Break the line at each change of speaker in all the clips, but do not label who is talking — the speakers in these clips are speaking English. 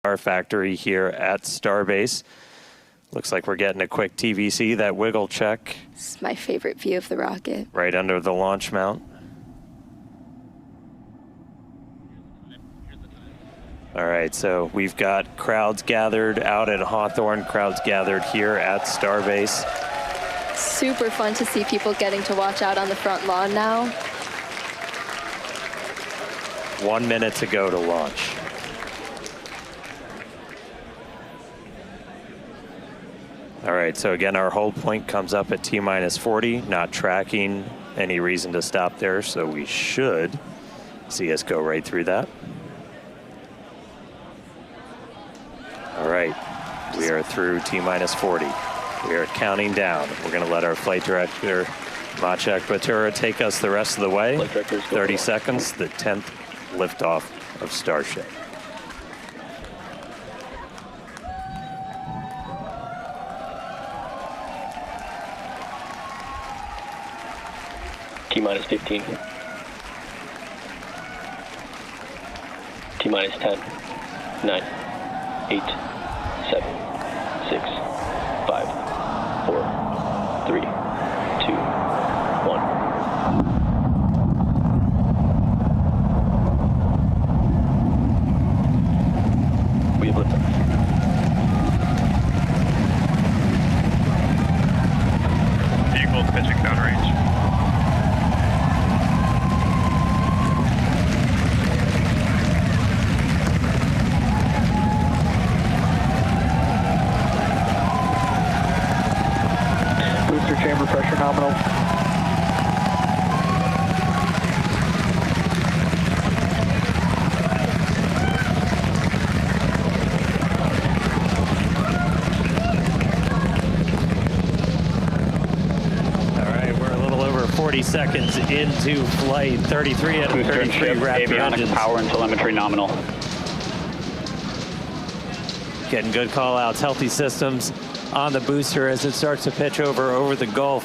our factory here at Starbase. Looks like we're getting a quick TVC, that wiggle check.
This is my favorite view of the rocket.
Right under the launch mount. All right, so we've got crowds gathered out at Hawthorne, crowds gathered here at Starbase.
Super fun to see people getting to watch out on the front lawn now.
1 minute to go to launch. All right, so again, our hold point comes up at T-minus 40, not tracking any reason to stop there, so we should see us go right through that. All right, we are through T-minus 40. We are counting down. We're gonna let our flight director, Maciek Batura, take us the rest of the way. 30 seconds, the 10th liftoff of Starship.
T-minus 15. T-minus 10, 9, 8, 7, 6, 5, 4, 3, 2, 1. We have liftoff.
Vehicle pitching downrange.
Chamber pressure nominal.
All right, we're a little over 40 seconds into flight. 33 out of 33 Raptor
avionics
engines.
Power and telemetry nominal.
Getting good call outs, healthy systems on the booster as it starts to pitch over the Gulf.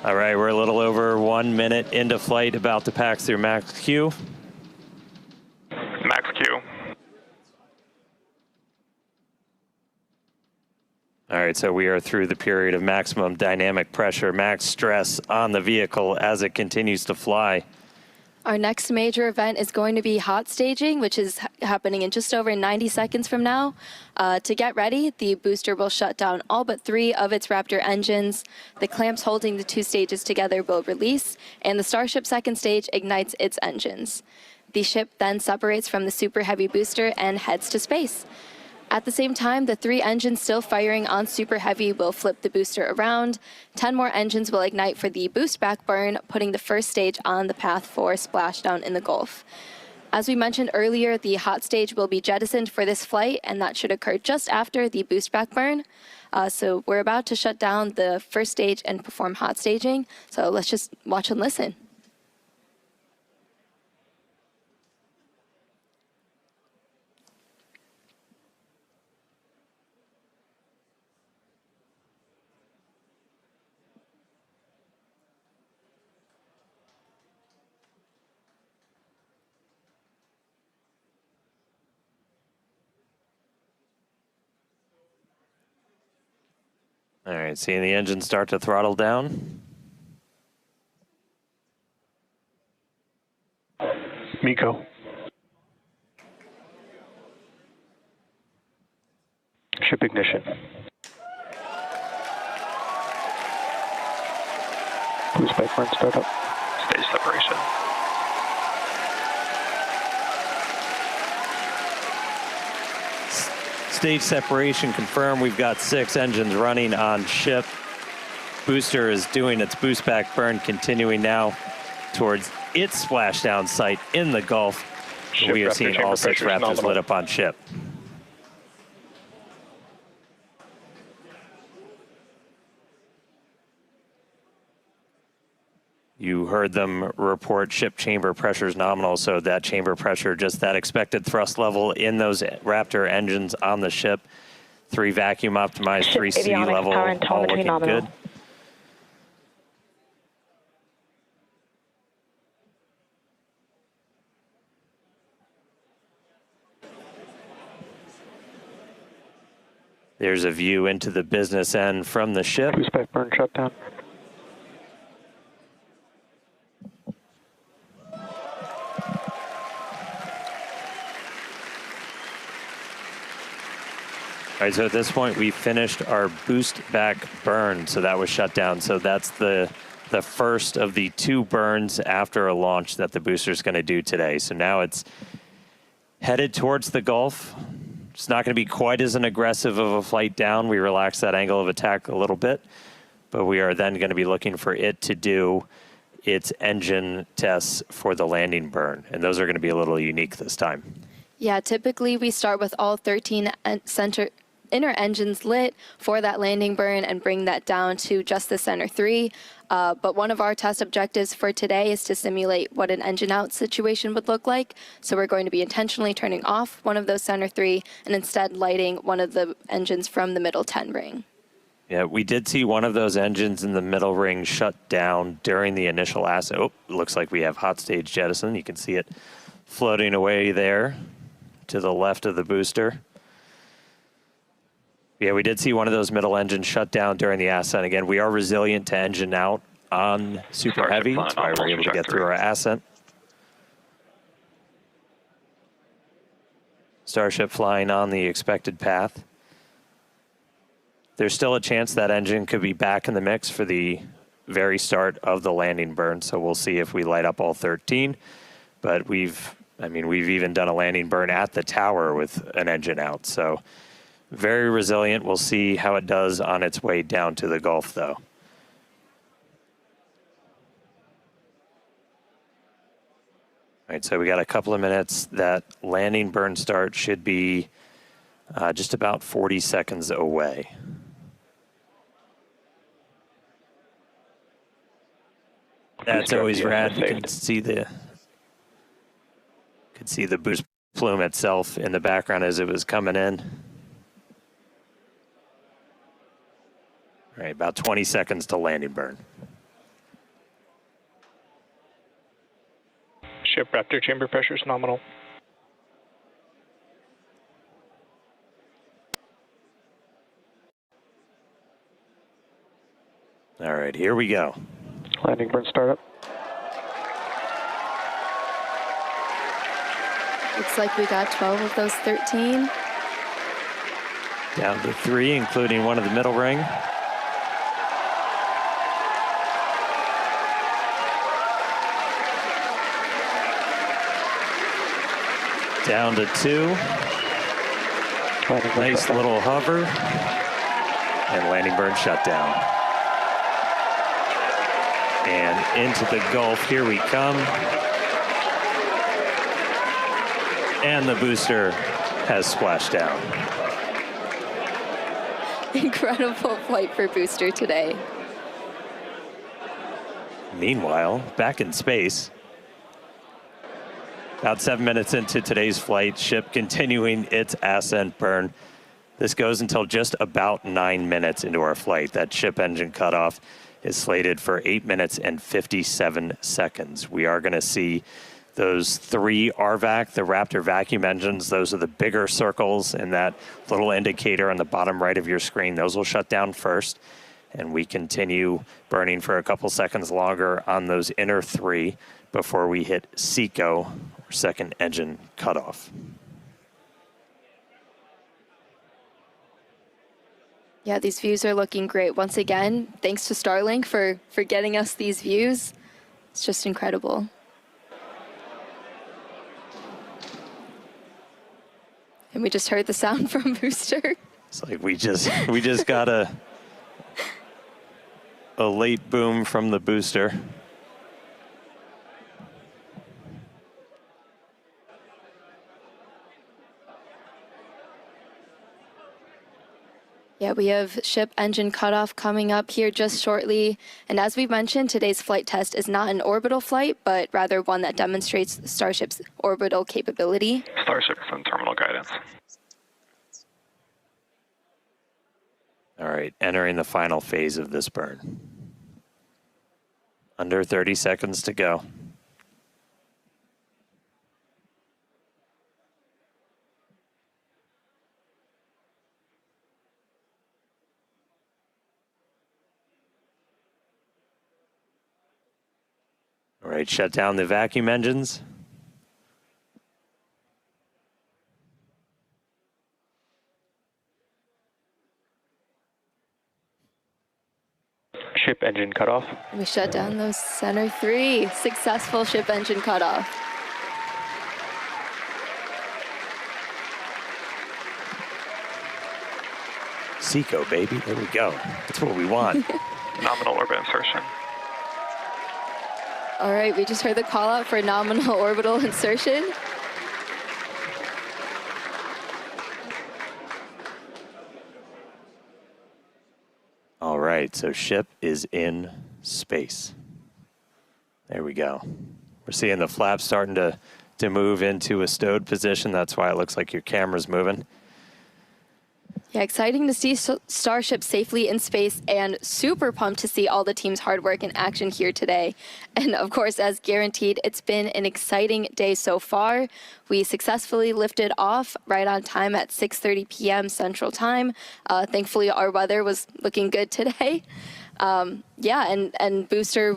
All right, we're a little over 1 minute into flight, about to pass through max Q.
Max Q.
All right, so we are through the period of maximum dynamic pressure, max stress on the vehicle as it continues to fly.
Our next major event is going to be hot staging, which is happening in just over 90 seconds from now. To get ready, the booster will shut down all but 3 of its Raptor engines. The clamps holding the 2 stages together will release, and the Starship second stage ignites its engines. The ship then separates from the Super Heavy booster and heads to space. At the same time, the 3 engines still firing on Super Heavy will flip the booster around. 10 more engines will ignite for the boost back burn, putting the first stage on the path for splashdown in the Gulf. As we mentioned earlier, the hot stage will be jettisoned for this flight, and that should occur just after the boost back burn. So we're about to shut down the first stage and perform hot staging. So let's just watch and listen.
All right, seeing the engine start to throttle down.
MECO. Ship ignition. Boost back burn startup.
Stage separation.
Stage separation confirmed. We've got 6 engines running on ship. Booster is doing its boost back burn, continuing now towards its splashdown site in the Gulf. We are seeing all 6 Raptors lit up on ship. You heard them report ship chamber pressures nominal, so that chamber pressure, just that expected thrust level in those Raptor engines on the ship. 3 vacuum optimized, 3 sea level, all looking good. There's a view into the business end from the ship.
Boost back burn shutdown.
All right, so at this point, we finished our boost back burn, so that was shut down. So that's the first of the 2 burns after a launch that the booster's going to do today. So now it's headed towards the Gulf. It's not going to be quite as an aggressive of a flight down. We relaxed that angle of attack a little bit, but we are then going to be looking for it to do its engine tests for the landing burn, and those are going to be a little unique this time.
Yeah, typically we start with all 13 inner engines lit for that landing burn and bring that down to just the center 3. But one of our test objectives for today is to simulate what an engine out situation would look like. So we're going to be intentionally turning off one of those center 3 and instead lighting one of the engines from the middle 10 ring.
Yeah, we did see one of those engines in the middle ring shut down during the initial ascent. Oh, looks like we have hot stage jettison. You can see it floating away there to the left of the booster. Yeah, we did see one of those middle engines shut down during the ascent. Again, we are resilient to engine out on Super Heavy. That's why we're able to get through our ascent. Starship flying on the expected path. There's still a chance that engine could be back in the mix for the very start of the landing burn, so we'll see if we light up all 13. But we've even done a landing burn at the tower with an engine out, so very resilient. We'll see how it does on its way down to the Gulf, though. All right, so we got a couple of minutes. That landing burn start should be just about 40 seconds away. That's always rad. You can see the boost plume itself in the background as it was coming in. All right, about 20 seconds to landing burn.
Ship Raptor chamber pressure is nominal.
All right, here we go.
Landing burn startup.
Looks like we got 12 of those 13.
Down to 3, including one of the middle ring. Down to 2. Nice little hover. And landing burn shutdown. And into the Gulf, here we come. And the booster has splashed down.
Incredible flight for booster today.
Meanwhile, back in space, about 7 minutes into today's flight, ship continuing its ascent burn. This goes until just about 9 minutes into our flight. That ship engine cutoff is slated for 8 minutes and 57 seconds. We are going to see those 3 RVAC, the Raptor vacuum engines. Those are the bigger circles and that little indicator on the bottom right of your screen. Those will shut down first. And we continue burning for a couple seconds longer on those inner 3 before we hit SECO, or second engine cutoff.
Yeah, these views are looking great. Once again, thanks to Starlink for getting us these views. It's just incredible. And we just heard the sound from booster.
It's like we just got a late boom from the booster.
Yeah, we have ship engine cutoff coming up here just shortly. And as we mentioned, today's flight test is not an orbital flight, but rather one that demonstrates Starship's orbital capability.
Starship from terminal guidance.
All right, entering the final phase of this burn. Under 30 seconds to go. right, shut down the vacuum engines.
Ship engine cutoff.
We shut down those center 3. Successful ship engine cutoff.
Seco, baby. There we go. That's what we want.
Nominal orbit insertion.
All right, we just heard the call out for nominal orbital insertion.
All right, so ship is in space. There we go. We're seeing the flaps starting to move into a stowed position. That's why it looks like your camera's moving.
Yeah, exciting to see Starship safely in space and super pumped to see all the team's hard work in action here today. And of course, as guaranteed, it's been an exciting day so far. We successfully lifted off right on time at 6:30 p.m. Central Time. Thankfully, our weather was looking good today. And booster,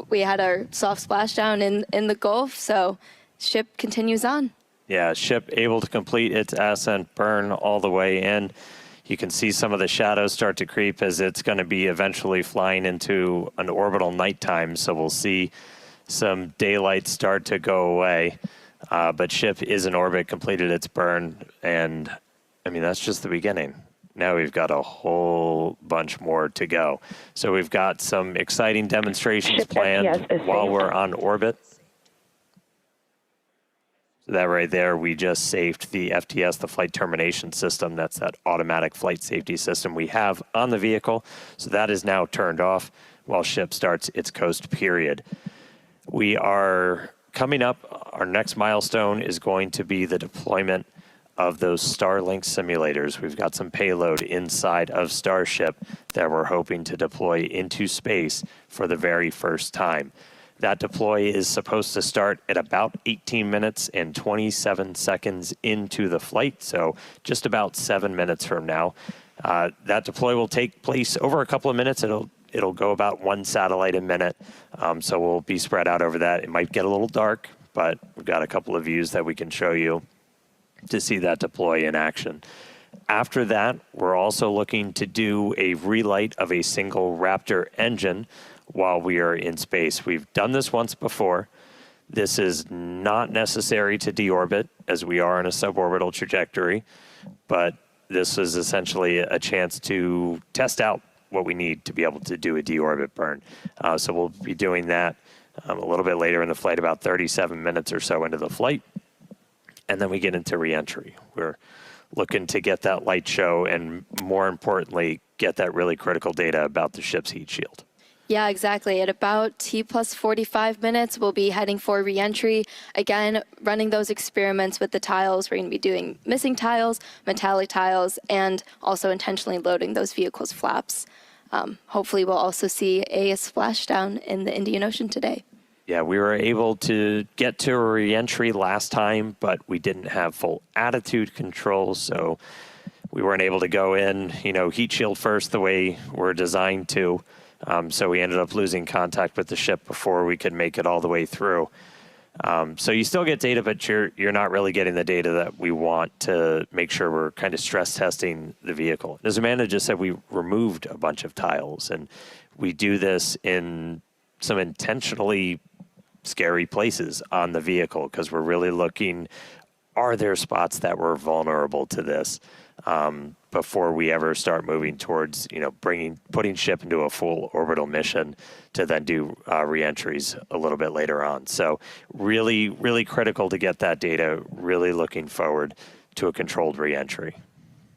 we had our soft splashdown in the Gulf, so ship continues on.
Yeah, ship able to complete its ascent burn all the way in. You can see some of the shadows start to creep as it's going to be eventually flying into an orbital nighttime. So we'll see some daylight start to go away. But ship is in orbit, completed its burn. And I mean, that's just the beginning. Now we've got a whole bunch more to go. So we've got some exciting demonstrations planned while we're on orbit. So that right there, we just saved the FTS, the flight termination system. That's that automatic flight safety system we have on the vehicle. So that is now turned off while ship starts its coast period. We are coming up. Our next milestone is going to be the deployment of those Starlink simulators. We've got some payload inside of Starship that we're hoping to deploy into space for the very first time. That deploy is supposed to start at about 18 minutes and 27 seconds into the flight, so just about 7 minutes from now. That deploy will take place over a couple of minutes. It'll go about 1 satellite a minute, so we'll be spread out over that. It might get a little dark, but we've got a couple of views that we can show you to see that deploy in action. After that, we're also looking to do a relight of a single Raptor engine while we are in space. We've done this once before. This is not necessary to deorbit as we are in a suborbital trajectory, but this is essentially a chance to test out what we need to be able to do a deorbit burn. So we'll be doing that a little bit later in the flight, about 37 minutes or so into the flight. And then we get into reentry. We're looking to get that light show and, more importantly, get that really critical data about the ship's heat shield.
Yeah, exactly. At about T plus 45 minutes, we'll be heading for reentry. Again, running those experiments with the tiles. We're going to be doing missing tiles, metallic tiles, and also intentionally loading those vehicles' flaps. Hopefully, we'll also see a splashdown in the Indian Ocean today.
Yeah, we were able to get to a reentry last time, but we didn't have full attitude control, so we weren't able to go in, heat shield first the way we're designed to. So we ended up losing contact with the ship before we could make it all the way through. So you still get data, but you're not really getting the data that we want to make sure we're kind of stress testing the vehicle. As Amanda just said, we removed a bunch of tiles, and we do this in some intentionally scary places on the vehicle because we're really looking, are there spots that were vulnerable to this? Before we ever start moving towards, putting ship into a full orbital mission to then do reentries a little bit later on. So really, really critical to get that data, really looking forward to a controlled reentry.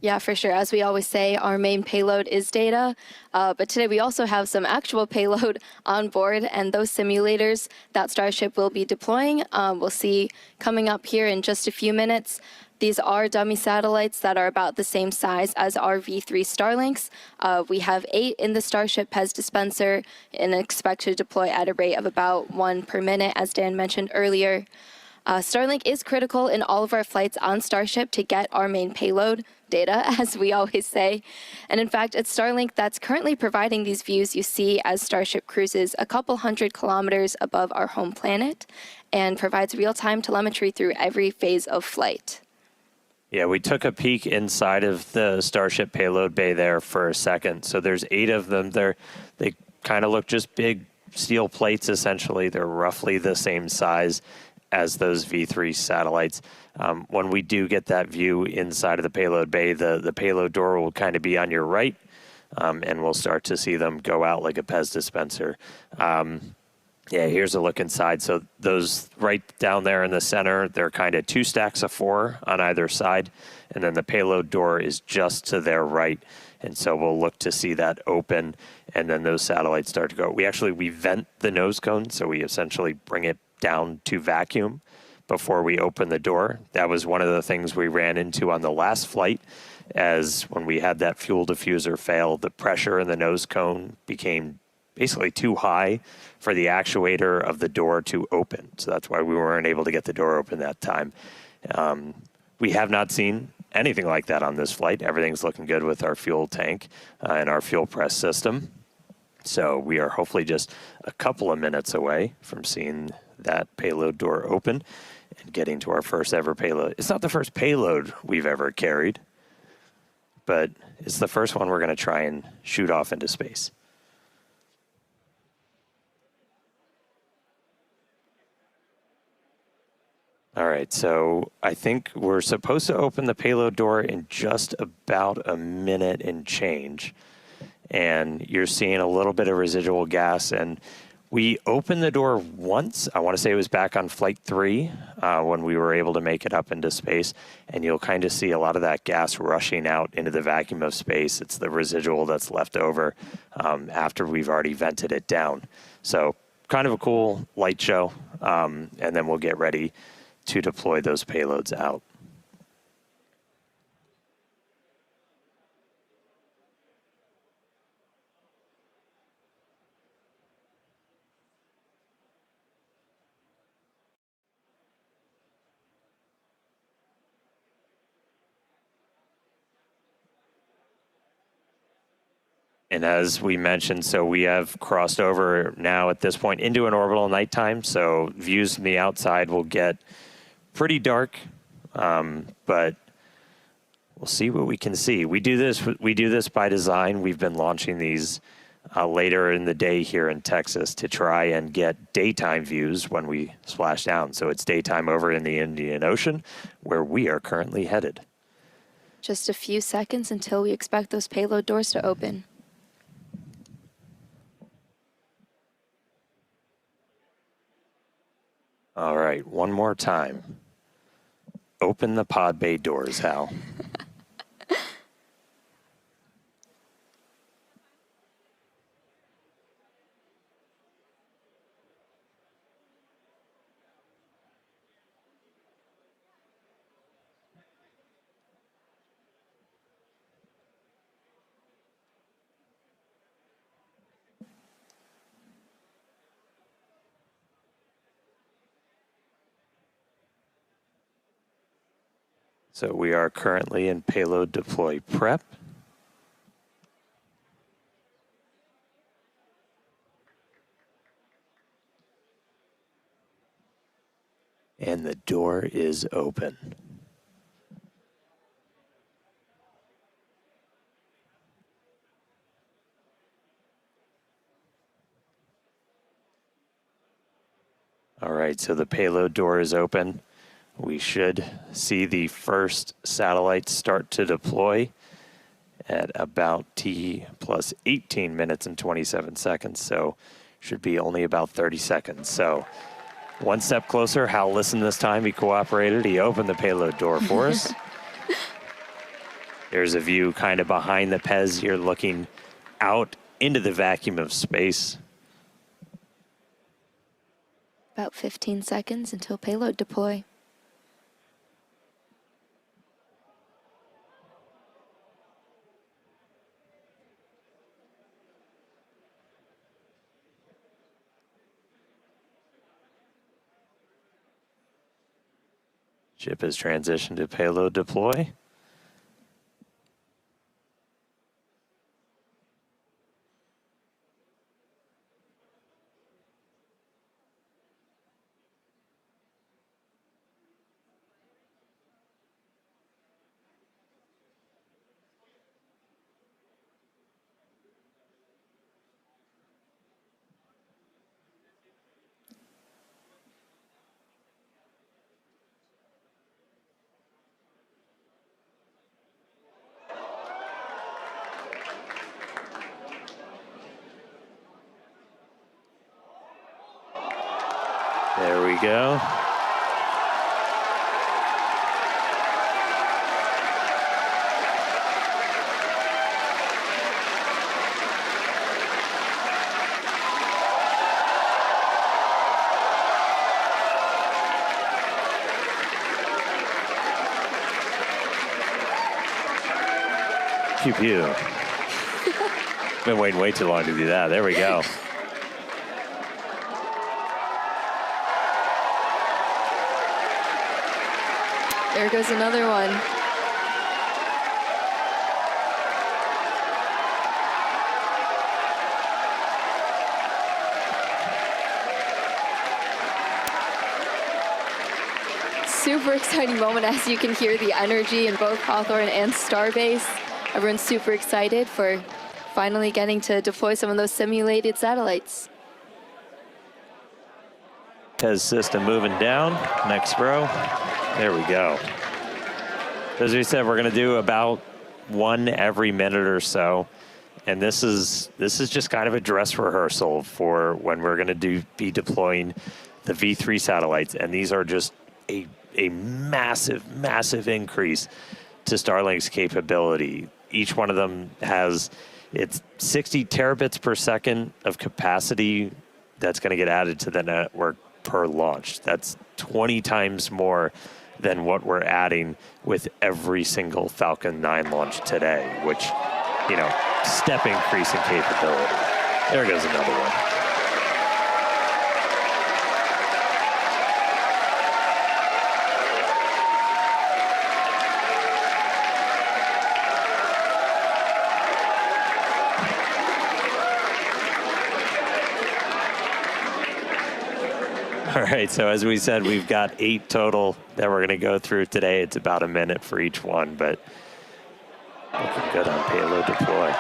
Yeah, for sure. As we always say, our main payload is data, but today we also have some actual payload on board, and those simulators that Starship will be deploying, we'll see coming up here in just a few minutes. These are dummy satellites that are about the same size as our V3 Starlinks. We have 8 in the Starship PEZ dispenser and expect to deploy at a rate of about 1 per minute, as Dan mentioned earlier. Starlink is critical in all of our flights on Starship to get our main payload data, as we always say. And in fact, it's Starlink that's currently providing these views you see as Starship cruises a couple hundred kilometers above our home planet and provides real-time telemetry through every phase of flight.
Yeah, we took a peek inside of the Starship payload bay there for a second. So there's 8 of them there. They kind of look just big steel plates, essentially. They're roughly the same size as those V3 satellites. When we do get that view inside of the payload bay, the payload door will kind of be on your right, and we'll start to see them go out like a Pez dispenser. Yeah, here's a look inside. So those right down there in the center, they're kind of 2 stacks of 4 on either side. And then the payload door is just to their right. And so we'll look to see that open, and then those satellites start to go. We vent the nose cone, so we essentially bring it down to vacuum before we open the door. That was one of the things we ran into on the last flight, as when we had that fuel diffuser fail, the pressure in the nose cone became basically too high for the actuator of the door to open. So that's why we weren't able to get the door open that time. We have not seen anything like that on this flight. Everything's looking good with our fuel tank and our fuel press system. So we are hopefully just a couple of minutes away from seeing that payload door open and getting to our first ever payload. It's not the first payload we've ever carried, but it's the first one we're going to try and shoot off into space. All right, so I think we're supposed to open the payload door in just about a minute and change. And you're seeing a little bit of residual gas. And we opened the door once. I want to say it was back on flight 3 when we were able to make it up into space. And you'll kind of see a lot of that gas rushing out into the vacuum of space. It's the residual that's left over after we've already vented it down. So kind of a cool light show. And then we'll get ready to deploy those payloads out. And as we mentioned, so we have crossed over now at this point into an orbital nighttime. So views from the outside will get pretty dark, but we'll see what we can see. We do this by design. We've been launching these later in the day here in Texas to try and get daytime views when we splash down. So it's daytime over in the Indian Ocean, where we are currently headed.
Just a few seconds until we expect those payload doors to open.
All right, one more time. Open the pod bay doors, Hal. So we are currently in payload deploy prep. And the door is open. All right, so the payload door is open. We should see the first satellites start to deploy at about T plus 18 minutes and 27 seconds. So should be only about 30 seconds. So one step closer. Hal listened this time. He cooperated. He opened the payload door for us. There's a view kind of behind the Pez here looking out into the vacuum of space.
About 15 seconds until payload deploy.
Ship has transitioned to payload deploy. There we go. Pew pew. Been waiting way too long to do that. There we go.
There goes another one. Super exciting moment, as you can hear the energy in both Hawthorne and Starbase. Everyone's super excited for finally getting to deploy some of those simulated satellites.
Tez system moving down. Next row. There we go. As we said, we're going to do about one every minute or so. And this is just kind of a dress rehearsal for when we're going to be deploying the V3 satellites. And these are just a massive, massive increase to Starlink's capability. Each one of them has its 60 terabits per second of capacity that's going to get added to the network per launch. That's 20 times more than what we're adding with every single Falcon 9 launch today, which, you know, step increase in capability. There goes another one. All right, so as we said, we've got 8 total that we're going to go through today. It's about a minute for each one, but looking good on payload deploy.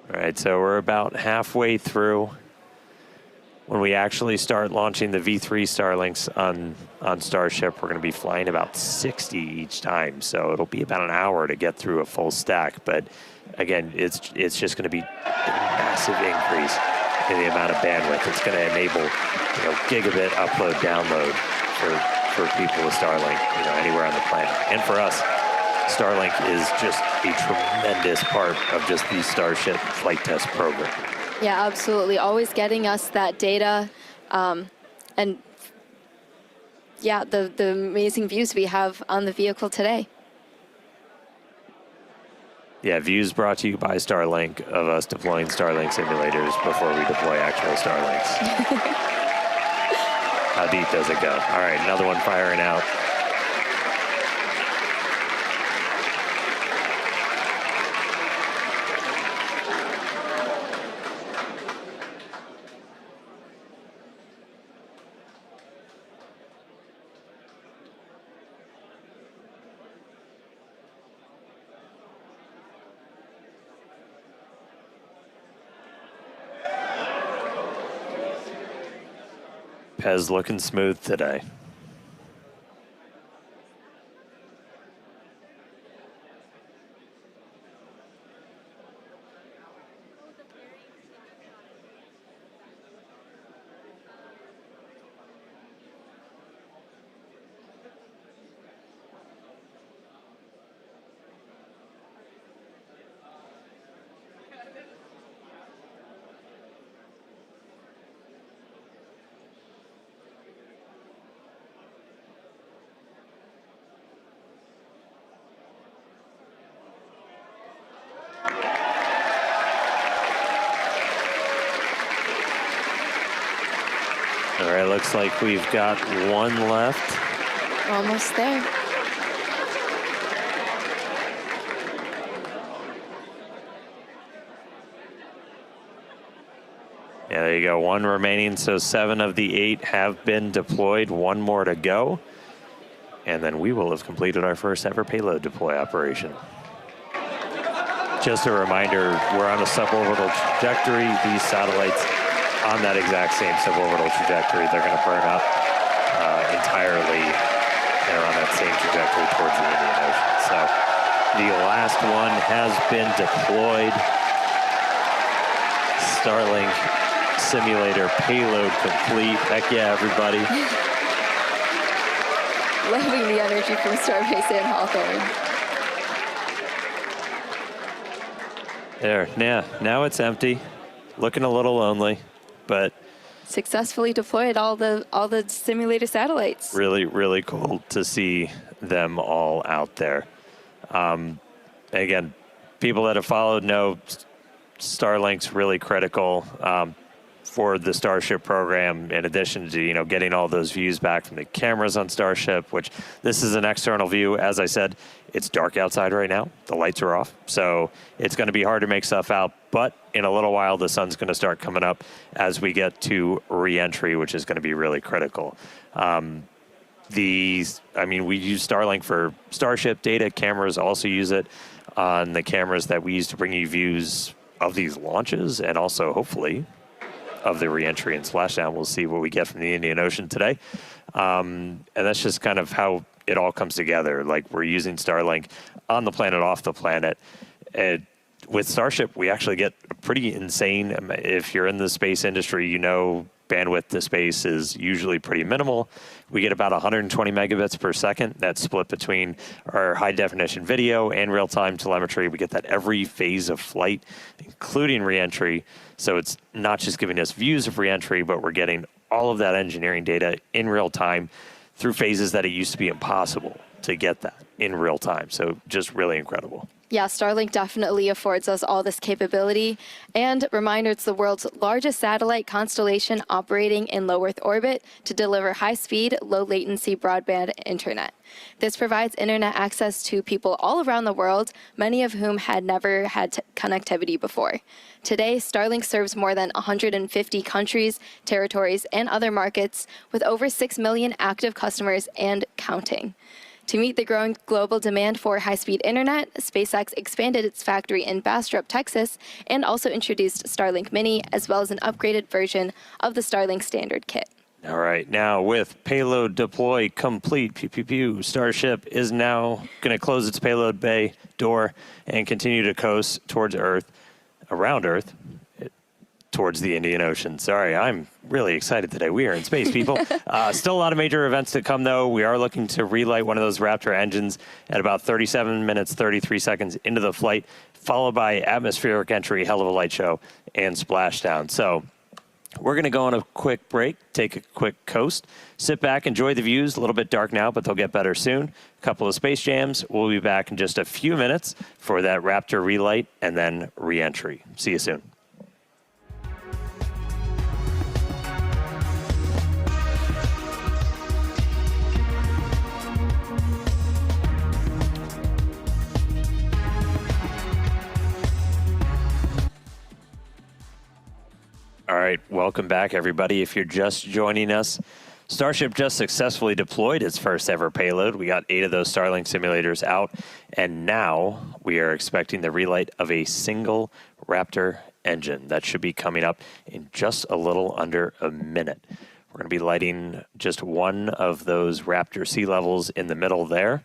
All right, so we're about halfway through. When we actually start launching the V3 Starlinks on Starship, we're going to be flying about 60 each time. So it'll be about an hour to get through a full stack. But again, it's just going to be a massive increase in the amount of bandwidth. It's going to enable, gigabit upload, download for people with Starlink, anywhere on the planet. And for us, Starlink is just a tremendous part of just the Starship flight test program.
Yeah, absolutely. Always getting us that data. And yeah, the amazing views we have on the vehicle today.
Yeah, views brought to you by Starlink of us deploying Starlink simulators before we deploy actual Starlinks. How deep does it go? All right, another one firing out. Pez looking smooth today. All right, looks like we've got one left.
Almost there.
Yeah, there you go. One remaining, so 7 of the 8 have been deployed. One more to go. And then we will have completed our first ever payload deploy operation. Just a reminder, we're on a suborbital trajectory. These satellites on that exact same suborbital trajectory, they're going to burn up entirely. They're on that same trajectory towards the Indian Ocean. So the last one has been deployed. Starlink simulator payload complete. Heck yeah, everybody.
Loving the energy from Starbase and Hawthorne.
There, yeah, now it's empty. Looking a little lonely, but
Successfully deployed all the simulator satellites.
really, really cool to see them all out there. Again, people that have followed know Starlink's really critical for the Starship program, in addition to, getting all those views back from the cameras on Starship, which this is an external view. As I said, it's dark outside right now. The lights are off, so it's going to be hard to make stuff out. But in a little while, the sun's going to start coming up as we get to re-entry, which is going to be really critical. We use Starlink for Starship data. Cameras also use it on the cameras that we use to bring you views of these launches, and also hopefully of the re-entry and splashdown. We'll see what we get from the Indian Ocean today. And that's just kind of how it all comes together. Like, we're using Starlink on the planet, off the planet. With Starship, we actually get pretty insane. If you're in the space industry, bandwidth to space is usually pretty minimal. We get about 120 megabits per second. That's split between our high definition video and real-time telemetry. We get that every phase of flight, including re-entry. So it's not just giving us views of re-entry, but we're getting all of that engineering data in real time through phases that it used to be impossible to get that in real time. So just really incredible.
Yeah, Starlink definitely affords us all this capability. And reminder, it's the world's largest satellite constellation operating in low Earth orbit to deliver high-speed, low-latency broadband internet. This provides internet access to people all around the world, many of whom had never had connectivity before. Today, Starlink serves more than 150 countries, territories, and other markets, with over 6 million active customers and counting. To meet the growing global demand for high-speed internet, SpaceX expanded its factory in Bastrop, Texas, and also introduced Starlink Mini, as well as an upgraded version of the Starlink Standard kit.
All right, now with payload deploy complete, Starship is now going to close its payload bay door and continue to coast towards Earth, around Earth, towards the Indian Ocean. Sorry, I'm really excited today. We are in space, people. Still a lot of major events to come, though. We are looking to relight one of those Raptor engines at about 37 minutes, 33 seconds into the flight, followed by atmospheric entry, hell of a light show, and splashdown. So we're going to go on a quick break, take a quick coast, sit back, enjoy the views. A little bit dark now, but they'll get better soon. A couple of space jams. We'll be back in just a few minutes for that Raptor relight and then re-entry. See you soon. All right, welcome back, everybody. If you're just joining us, Starship just successfully deployed its first ever payload. We got 8 of those Starlink simulators out, and now we are expecting the relight of a single Raptor engine. That should be coming up in just a little under a minute. We're going to be lighting just one of those Raptor sea levels in the middle there.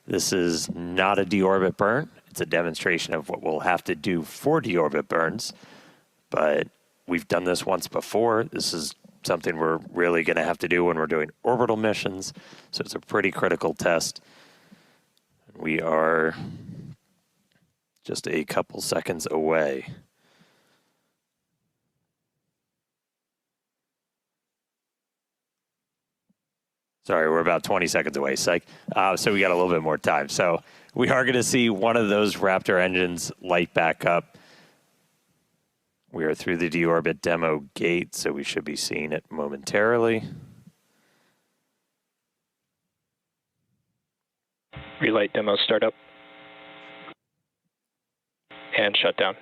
This is not a deorbit burn. It's a demonstration of what we'll have to do for deorbit burns, but we've done this once before. This is something we're really going to have to do when we're doing orbital missions, so it's a pretty critical test. We are just a couple seconds away. Sorry, we're about 20 seconds away, psych. So we got a little bit more time. So we are going to see one of those Raptor engines light back up. We are through the deorbit demo gate, so we should be seeing it momentarily.
Relight demo startup. And shutdown.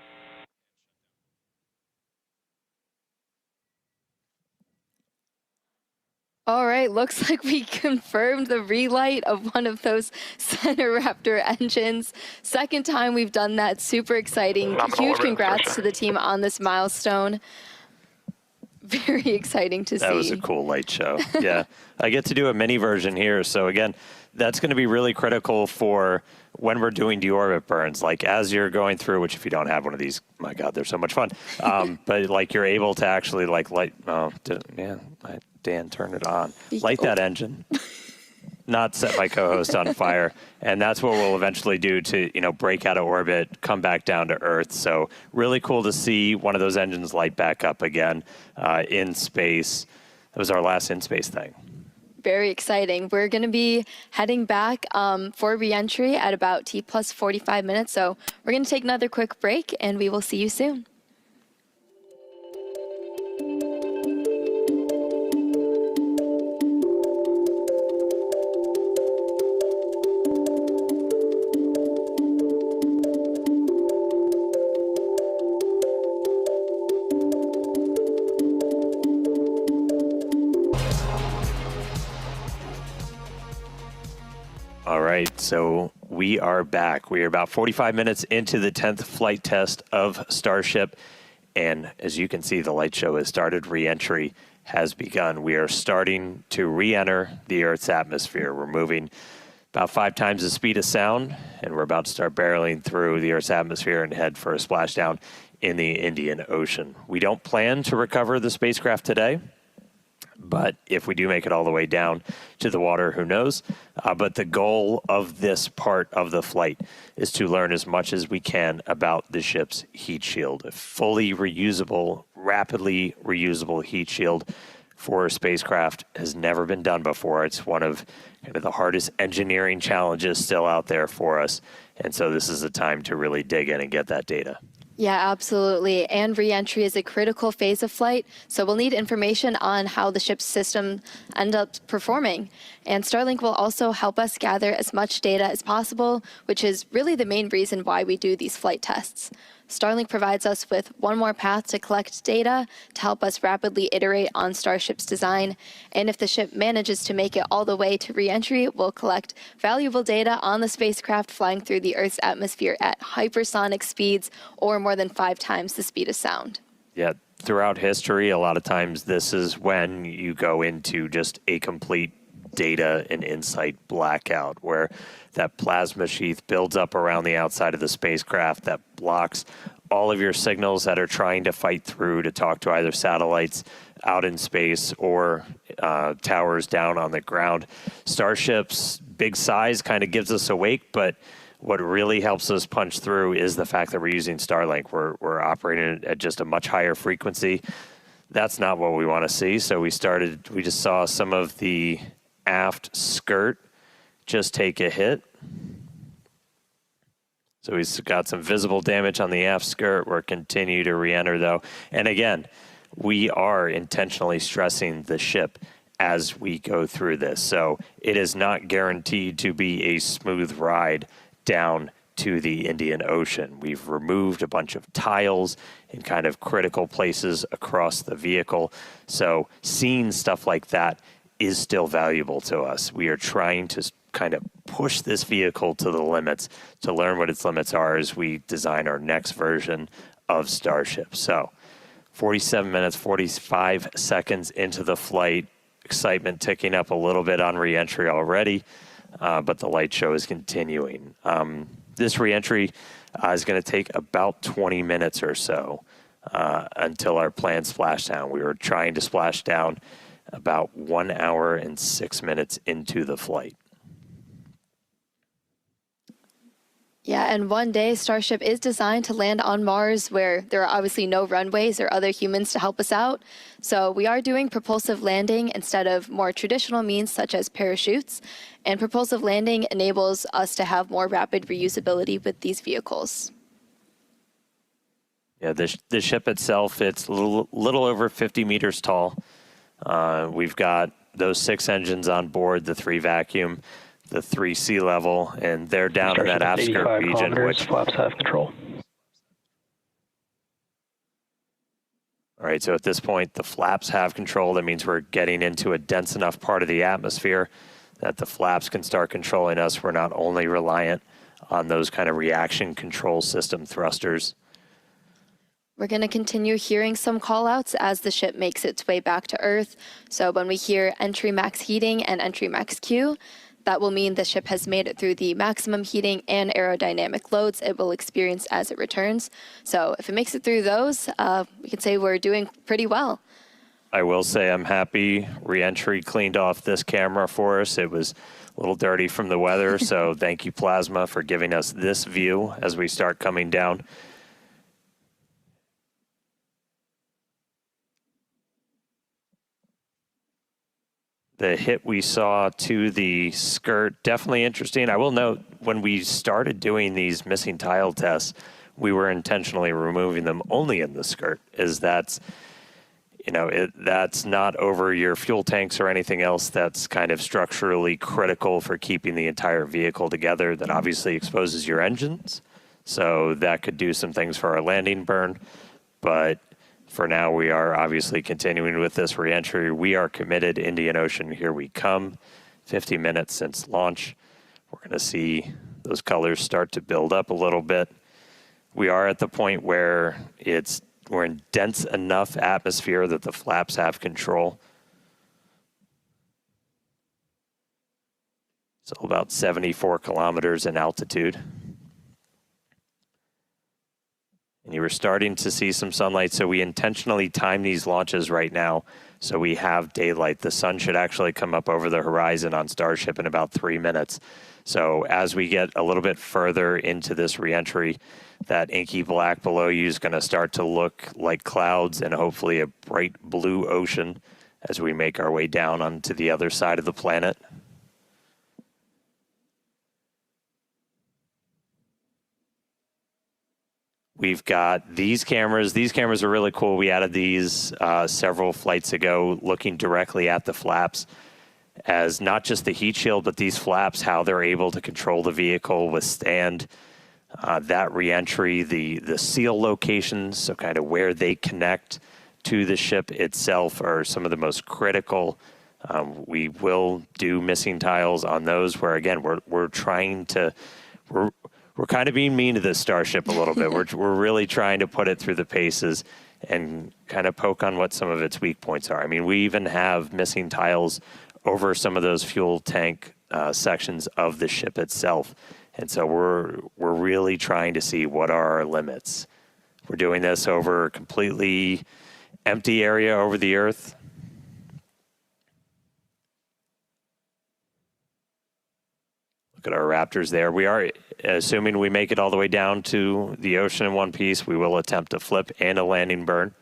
All right, looks like we confirmed the relight of one of those center Raptor engines. Second time we've done that. Super exciting. Huge congrats to the team on this milestone. Very exciting to see.
That was a cool light show. Yeah, I get to do a mini version here. So again, that's going to be really critical for when we're doing deorbit burns. Like as you're going through, which if you don't have one of these, my God, they're so much fun. But like you're able to actually like light. Oh, Dan, turn it on. Light that engine. Not set my co-host on fire. And that's what we'll eventually do to, break out of orbit, come back down to Earth. So really cool to see one of those engines light back up again in space. That was our last in-space thing.
Very exciting. We're going to be heading back for re-entry at about T plus 45 minutes. So we're going to take another quick break, and we will see you soon.
All right, so we are back. We are about 45 minutes into the 10th flight test of Starship. And as you can see, the light show has started. Re-entry has begun. We are starting to re-enter the Earth's atmosphere. We're moving about 5 times the speed of sound, and we're about to start barreling through the Earth's atmosphere and head for a splashdown in the Indian Ocean. We don't plan to recover the spacecraft today, but if we do make it all the way down to the water, who knows? But the goal of this part of the flight is to learn as much as we can about the ship's heat shield. A fully reusable, rapidly reusable heat shield for a spacecraft has never been done before. It's one of kind of the hardest engineering challenges still out there for us. And so this is the time to really dig in and get that data.
Yeah, absolutely. And re-entry is a critical phase of flight, so we'll need information on how the ship's system end up performing. And Starlink will also help us gather as much data as possible, which is really the main reason why we do these flight tests. Starlink provides us with one more path to collect data to help us rapidly iterate on Starship's design. And if the ship manages to make it all the way to re-entry, we'll collect valuable data on the spacecraft flying through the Earth's atmosphere at hypersonic speeds, or more than 5 times the speed of sound.
Yeah, throughout history, a lot of times this is when you go into just a complete data and insight blackout, where that plasma sheath builds up around the outside of the spacecraft that blocks all of your signals that are trying to fight through to talk to either satellites out in space or towers down on the ground. Starship's big size kind of gives us awake, but what really helps us punch through is the fact that we're using Starlink. We're operating at just a much higher frequency. That's not what we want to see. So we just saw some of the aft skirt just take a hit. So we've got some visible damage on the aft skirt. We're continue to re-enter though. And again, we are intentionally stressing the ship as we go through this. So it is not guaranteed to be a smooth ride down to the Indian Ocean. We've removed a bunch of tiles in kind of critical places across the vehicle. So seeing stuff like that is still valuable to us. We are trying to kind of push this vehicle to the limits to learn what its limits are as we design our next version of Starship. So 47 minutes, 45 seconds into the flight, excitement ticking up a little bit on reentry already, but the light show is continuing. This reentry is going to take about 20 minutes or so until our planned splashdown. We were trying to splash down about 1 hour and 6 minutes into the flight.
Yeah, and one day Starship is designed to land on Mars, where there are obviously no runways or other humans to help us out. So we are doing propulsive landing instead of more traditional means such as parachutes. And propulsive landing enables us to have more rapid reusability with these vehicles.
Yeah, the ship itself, it's a little over 50 meters tall. We've got those 6 engines on board, the 3 vacuum, the 3 sea level, and they're down in that aft skirt region, which
flaps have control.
All right, so at this point, the flaps have control. That means we're getting into a dense enough part of the atmosphere that the flaps can start controlling us. We're not only reliant on those kind of reaction control system thrusters.
We're going to continue hearing some callouts as the ship makes its way back to Earth. So when we hear entry max heating and entry max Q, that will mean the ship has made it through the maximum heating and aerodynamic loads it will experience as it returns. So if it makes it through those, we can say we're doing pretty well.
I will say I'm happy reentry cleaned off this camera for us. It was a little dirty from the weather, so thank you, Plasma, for giving us this view as we start coming down. The hit we saw to the skirt, definitely interesting. I will note, when we started doing these missing tile tests, we were intentionally removing them only in the skirt, as that's, you know, that's not over your fuel tanks or anything else that's kind of structurally critical for keeping the entire vehicle together. That obviously exposes your engines, so that could do some things for our landing burn, but for now, we are obviously continuing with this reentry. We are committed. Indian Ocean, here we come. 50 minutes since launch. We're going to see those colors start to build up a little bit. We are at the point where we're in dense enough atmosphere that the flaps have control. So about 74 kilometers in altitude. And you were starting to see some sunlight, so we intentionally time these launches right now so we have daylight. The sun should actually come up over the horizon on Starship in about 3 minutes. So as we get a little bit further into this reentry, that inky black below you is going to start to look like clouds and hopefully a bright blue ocean as we make our way down onto the other side of the planet. We've got these cameras. These cameras are really cool. We added these several flights ago, looking directly at the flaps as not just the heat shield, but these flaps, how they're able to control the vehicle, withstand that reentry, the seal locations, so kind of where they connect to the ship itself are some of the most critical. We will do missing tiles on those where, again, we're trying to, we're kind of being mean to this Starship a little bit. We're really trying to put it through the paces and kind of poke on what some of its weak points are. I mean, we even have missing tiles over some of those fuel tank sections of the ship itself. And so we're really trying to see what are our limits. We're doing this over a completely empty area over the Earth. Look at our Raptors there. We are, assuming we make it all the way down to the ocean in one piece, we will attempt a flip and a landing burn.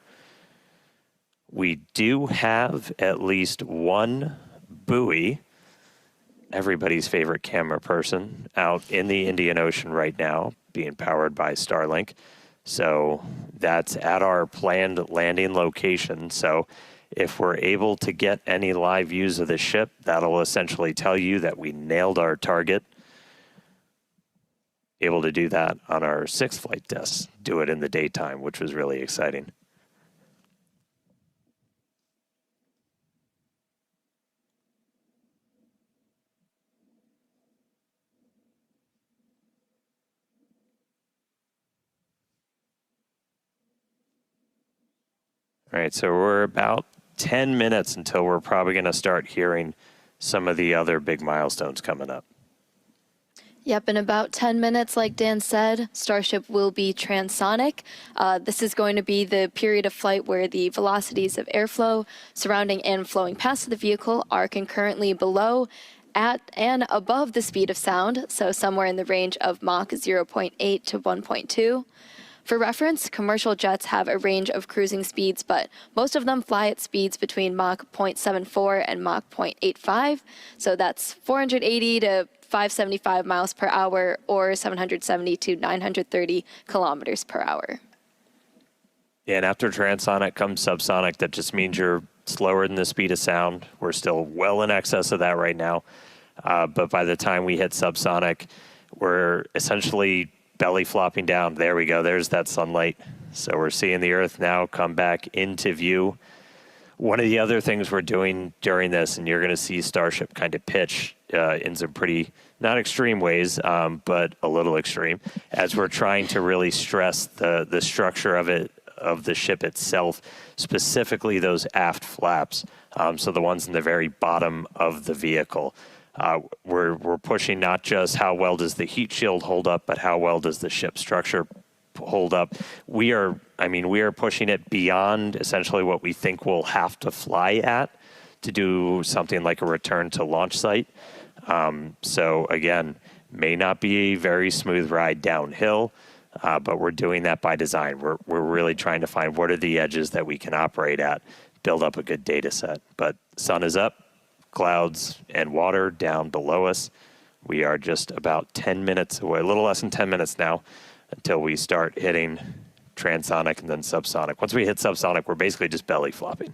We do have at least one buoy, everybody's favorite camera person, out in the Indian Ocean right now, being powered by Starlink. So that's at our planned landing location. So if we're able to get any live views of the ship, that'll essentially tell you that we nailed our target. Able to do that on our 6th flight test, do it in the daytime, which was really exciting. All right, so we're about 10 minutes until we're probably going to start hearing some of the other big milestones coming up.
Yep, in about 10 minutes, like Dan said, Starship will be transonic. This is going to be the period of flight where the velocities of airflow surrounding and flowing past the vehicle are concurrently below, at, and above the speed of sound, so somewhere in the range of Mach 0.8 to 1.2. For reference, commercial jets have a range of cruising speeds, but most of them fly at speeds between Mach 0.74 and Mach 0.85, so that's 480 to 575 miles per hour or 770 to 930 kilometers per hour.
Yeah, and after transonic comes subsonic. That just means you're slower than the speed of sound. We're still well in excess of that right now. But by the time we hit subsonic, we're essentially belly flopping down. There we go. There's that sunlight. So we're seeing the Earth now come back into view. One of the other things we're doing during this, and you're going to see Starship kind of pitch in some pretty, not extreme ways, but a little extreme, as we're trying to really stress the structure of the ship itself, specifically those aft flaps, so the ones in the very bottom of the vehicle. We're pushing not just how well does the heat shield hold up, but how well does the ship structure hold up. We are pushing it beyond essentially what we think we'll have to fly at to do something like a return to launch site. So again, may not be a very smooth ride downhill, but we're doing that by design. We're really trying to find what are the edges that we can operate at, build up a good data set. But sun is up, clouds and water down below us. We are just about 10 minutes away, a little less than 10 minutes now, until we start hitting transonic and then subsonic. Once we hit subsonic, we're basically just belly flopping.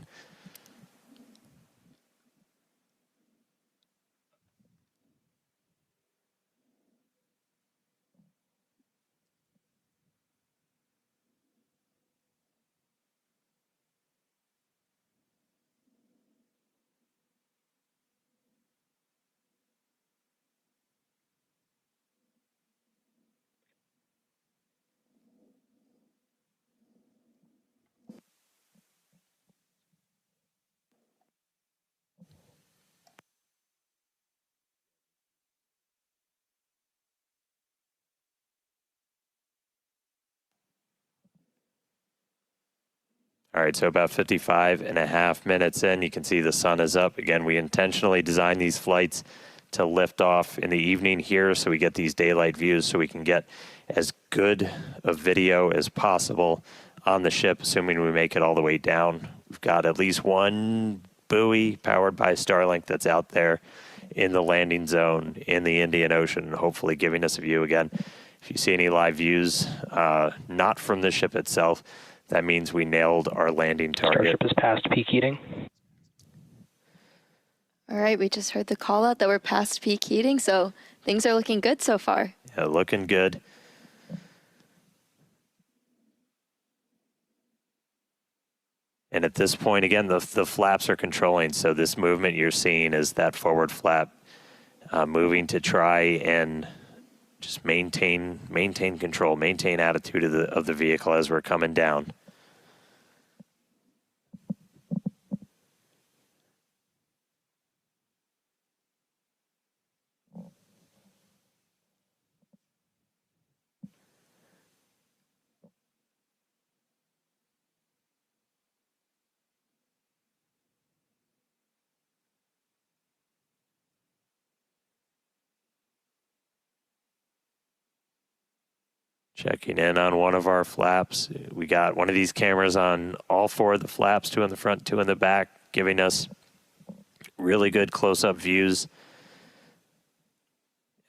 All right, so about 55 and a half minutes in, you can see the sun is up. Again, we intentionally designed these flights to lift off in the evening here so we get these daylight views so we can get as good a video as possible on the ship, assuming we make it all the way down. We've got at least one buoy powered by Starlink that's out there in the landing zone in the Indian Ocean, hopefully giving us a view again. If you see any live views, not from the ship itself, that means we nailed our landing target.
Starship is past peak heating.
All right, we just heard the call out that we're past peak heating, so things are looking good so far.
Yeah, looking good. And at this point, again, the flaps are controlling. So this movement you're seeing is that forward flap moving to try and just maintain control, maintain attitude of the vehicle as we're coming down. Checking in on one of our flaps. We got one of these cameras on all four of the flaps, two in the front, two in the back, giving us really good close-up views.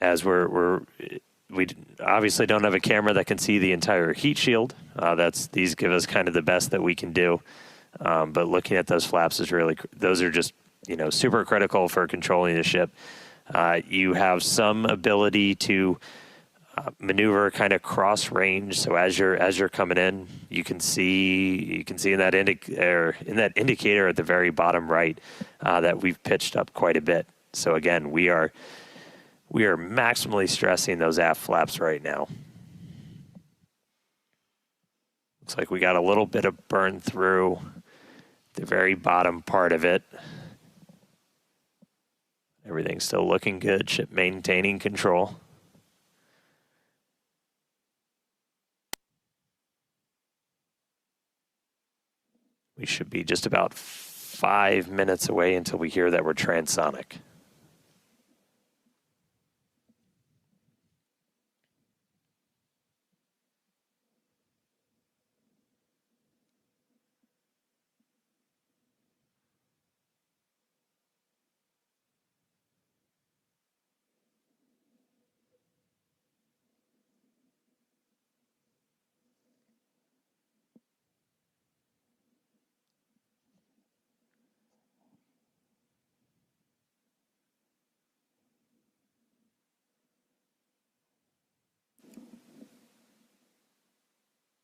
As we obviously don't have a camera that can see the entire heat shield. These give us kind of the best that we can do. But looking at those flaps is really, those are just, super critical for controlling the ship. You have some ability to maneuver kind of cross range. So as you're coming in, you can see in that indicator at the very bottom right that we've pitched up quite a bit. So again, we are maximally stressing those aft flaps right now. Looks like we got a little bit of burn through the very bottom part of it. Everything's still looking good. Ship maintaining control. We should be just about 5 minutes away until we hear that we're transonic.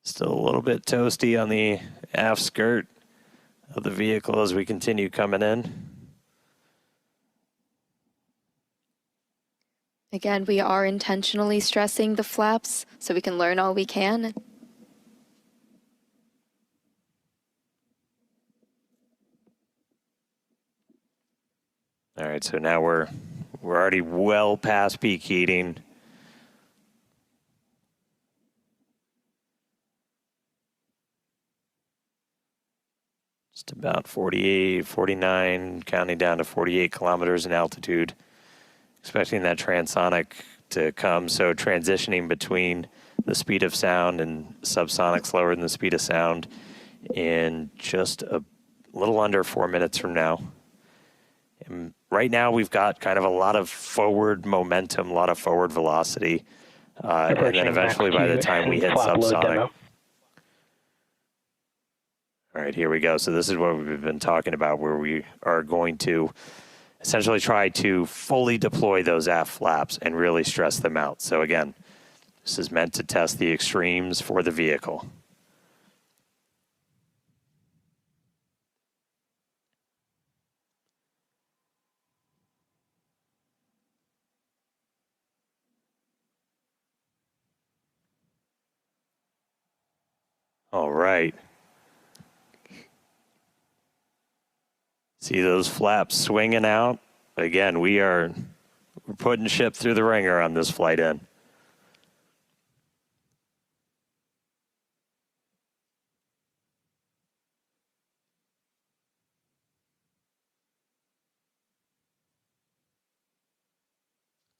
Still a little bit toasty on the aft skirt of the vehicle as we continue coming in.
Again, we are intentionally stressing the flaps so we can learn all we can.
All right, so now we're already well past peak heating. Just about 48, 49, counting down to 48 kilometers in altitude. Expecting that transonic to come, so transitioning between the speed of sound and subsonic slower than the speed of sound in just a little under 4 minutes from now. And right now we've got kind of a lot of forward momentum, a lot of forward velocity, and then eventually by the time we hit subsonic. All right, here we go. So this is what we've been talking about, where we are going to essentially try to fully deploy those aft flaps and really stress them out. So again, this is meant to test the extremes for the vehicle. All right. See those flaps swinging out? Again, we're putting ship through the ringer on this flight in.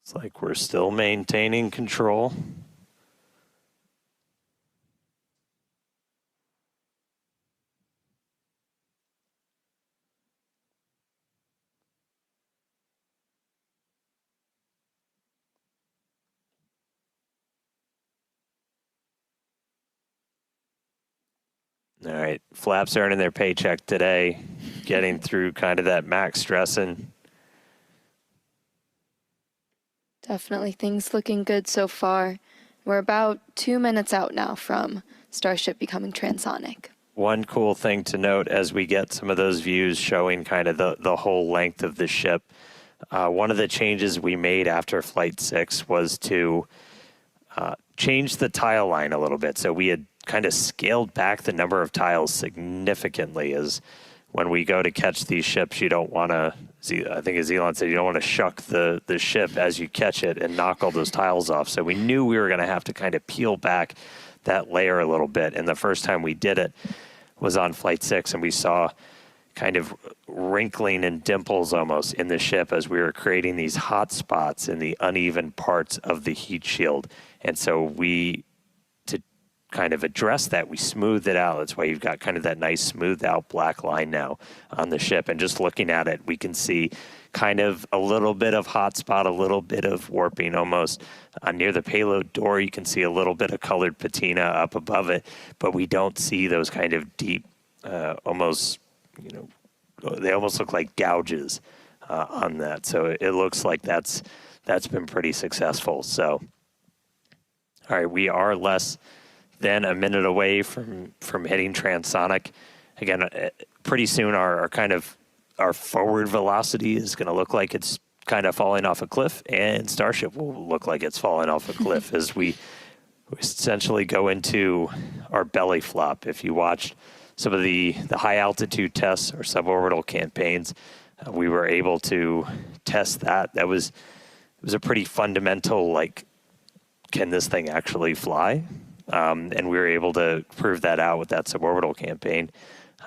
It's like we're still maintaining control. All right, flaps earning their paycheck today, getting through kind of that max stressing.
Definitely things looking good so far. We're about 2 minutes out now from Starship becoming transonic.
One cool thing to note as we get some of those views showing kind of the whole length of the ship, one of the changes we made after Flight 6 was to change the tile line a little bit. So we had kind of scaled back the number of tiles significantly, as when we go to catch these ships, you don't want to, I think as Elon said, you don't want to shuck the ship as you catch it and knock all those tiles off. So we knew we were going to have to kind of peel back that layer a little bit. And the first time we did it was on Flight 6, and we saw kind of wrinkling and dimples almost in the ship as we were creating these hot spots in the uneven parts of the heat shield. And so to kind of address that, we smoothed it out. That's why you've got kind of that nice smoothed out black line now on the ship. And just looking at it, we can see kind of a little bit of hot spot, a little bit of warping almost near the payload door. You can see a little bit of colored patina up above it, but we don't see those kind of deep, almost, they almost look like gouges on that. So it looks like that's been pretty successful. So, all right, we are less than a minute away from hitting transonic. Again, pretty soon our forward velocity is going to look like it's kind of falling off a cliff, and Starship will look like it's falling off a cliff as we essentially go into our belly flop. If you watched some of the high altitude tests or suborbital campaigns, we were able to test that. It was a pretty fundamental, like, can this thing actually fly? And we were able to prove that out with that suborbital campaign.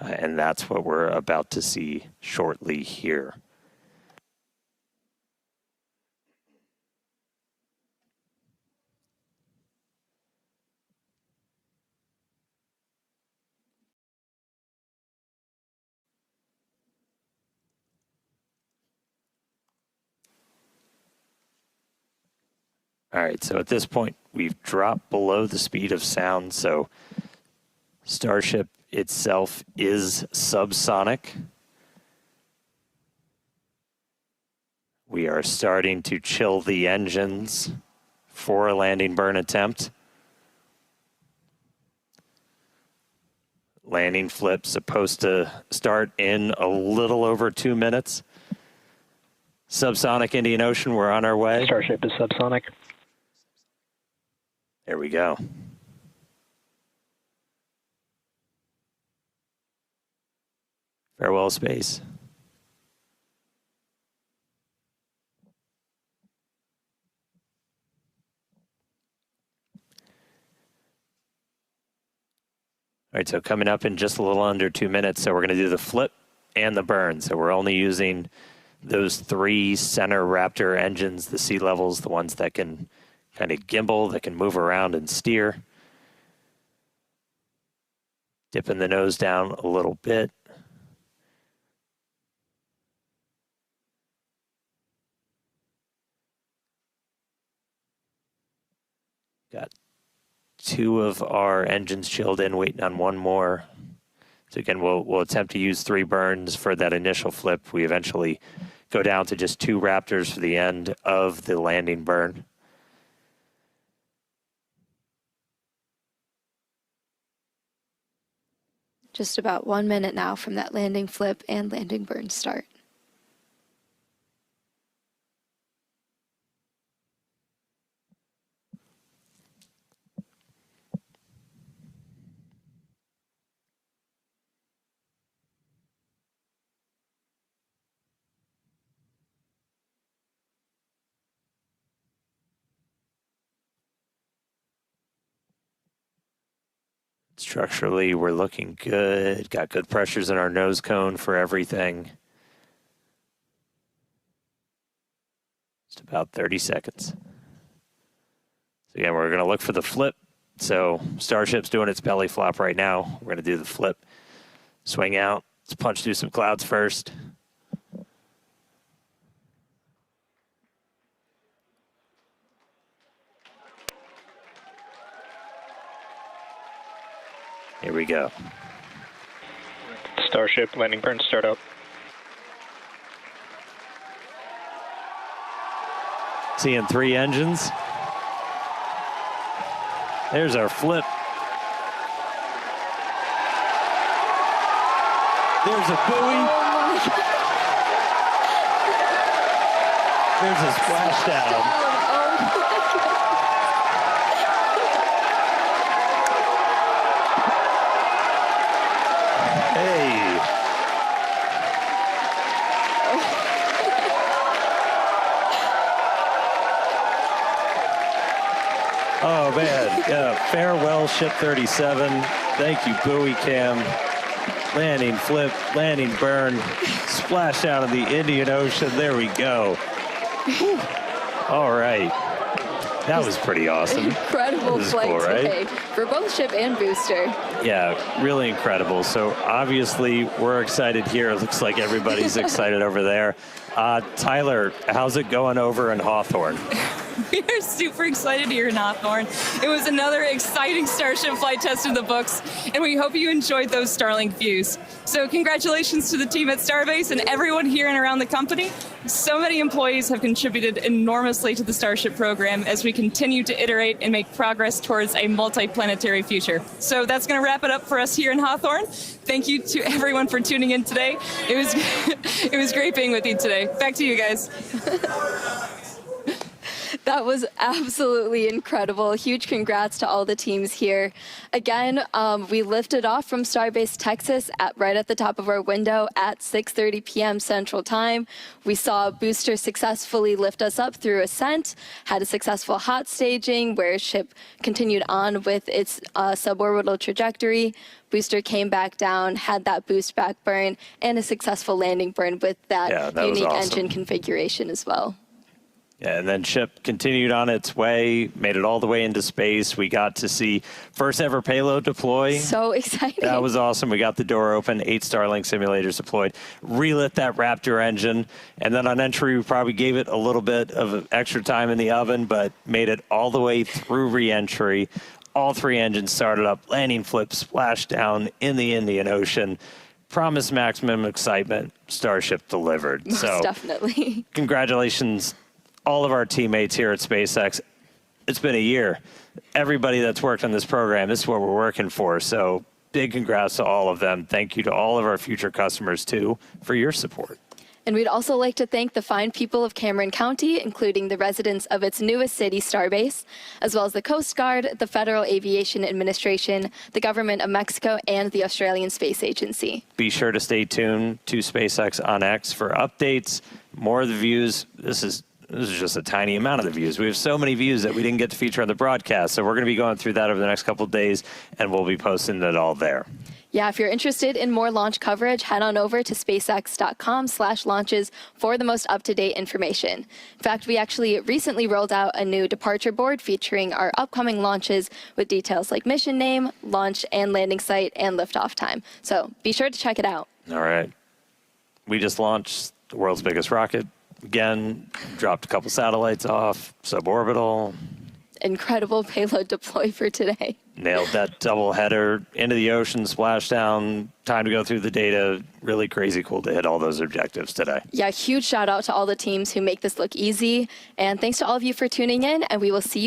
And that's what we're about to see shortly here. All right, so at this point, we've dropped below the speed of sound, so Starship itself is subsonic. We are starting to chill the engines for a landing burn attempt. Landing flip supposed to start in a little over 2 minutes. Subsonic Indian Ocean, we're on our way.
Starship is subsonic.
There we go. Farewell, space. All right, so coming up in just a little under 2 minutes, so we're going to do the flip and the burn. So we're only using those 3 center Raptor engines, the sea levels, the ones that can kind of gimbal, that can move around and steer. Dipping the nose down a little bit. Got 2 of our engines chilled in, waiting on 1 more. So again, we'll attempt to use 3 burns for that initial flip. We eventually go down to just 2 Raptors for the end of the landing burn.
Just about 1 minute now from that landing flip and landing burn start.
Structurally, we're looking good. Got good pressures in our nose cone for everything. Just about 30 seconds. So again, we're going to look for the flip. So Starship's doing its belly flop right now. We're going to do the flip. Swing out. Let's punch through some clouds first. Here we go.
Starship landing burn startup.
Seeing 3 engines. There's our flip. There's a buoy. There's a splashdown. Hey. Oh, man. Yeah. Farewell, Ship 37. Thank you, buoy cam. Landing flip, landing burn, splash out of the Indian Ocean. There we go. Whew. All right. That was pretty awesome.
Incredible flight
cool,
today
right?
for both ship and booster.
Yeah, really incredible. So obviously we're excited here. It looks like everybody's excited over there. Tyler, how's it going over in Hawthorne?
We are super excited here in Hawthorne. It was another exciting Starship flight test in the books, and we hope you enjoyed those Starlink views. So congratulations to the team at Starbase and everyone here and around the company. So many employees have contributed enormously to the Starship program as we continue to iterate and make progress towards a multi-planetary future. So that's going to wrap it up for us here in Hawthorne. Thank you to everyone for tuning in today. It was great being with you today. Back to you guys.
That was absolutely incredible. Huge congrats to all the teams here. Again, we lifted off from Starbase Texas right at the top of our window at 6:30 p.m. Central Time. We saw a booster successfully lift us up through ascent, had a successful hot staging where ship continued on with its suborbital trajectory. Booster came back down, had that boost back burn, and a successful landing burn with that unique engine configuration as well.
Yeah, and then ship continued on its way, made it all the way into space. We got to see first ever payload deploy.
So exciting.
That was awesome. We got the door open, 8 Starlink simulators deployed, relit that Raptor engine, and then on entry, we probably gave it a little bit of extra time in the oven, but made it all the way through re-entry. All 3 engines started up, landing flips, splashdown in the Indian Ocean. Promised maximum excitement. Starship delivered.
Most definitely.
Congratulations, all of our teammates here at SpaceX. It's been a year. Everybody that's worked on this program, this is what we're working for. So big congrats to all of them. Thank you to all of our future customers, too, for your support.
And we'd also like to thank the fine people of Cameron County, including the residents of its newest city, Starbase, as well as the Coast Guard, the Federal Aviation Administration, the Government of Mexico, and the Australian Space Agency.
Be sure to stay tuned to SpaceX on X for updates, more of the views. This is just a tiny amount of the views. We have so many views that we didn't get to feature on the broadcast. So we're going to be going through that over the next couple of days, and we'll be posting it all there.
Yeah, if you're interested in more launch coverage, head on over to spacex.com/launches for the most up-to-date information. In fact, we actually recently rolled out a new departure board featuring our upcoming launches with details like mission name, launch and landing site, and liftoff time. So be sure to check it out.
All right. We just launched the world's biggest rocket. Again, dropped a couple satellites off, suborbital.
Incredible payload deploy for today.
Nailed that double header into the ocean, splashdown, time to go through the data. Really crazy cool to hit all those objectives today.
Yeah, huge shout out to all the teams who make this look easy. And thanks to all of you for tuning in, and we will see you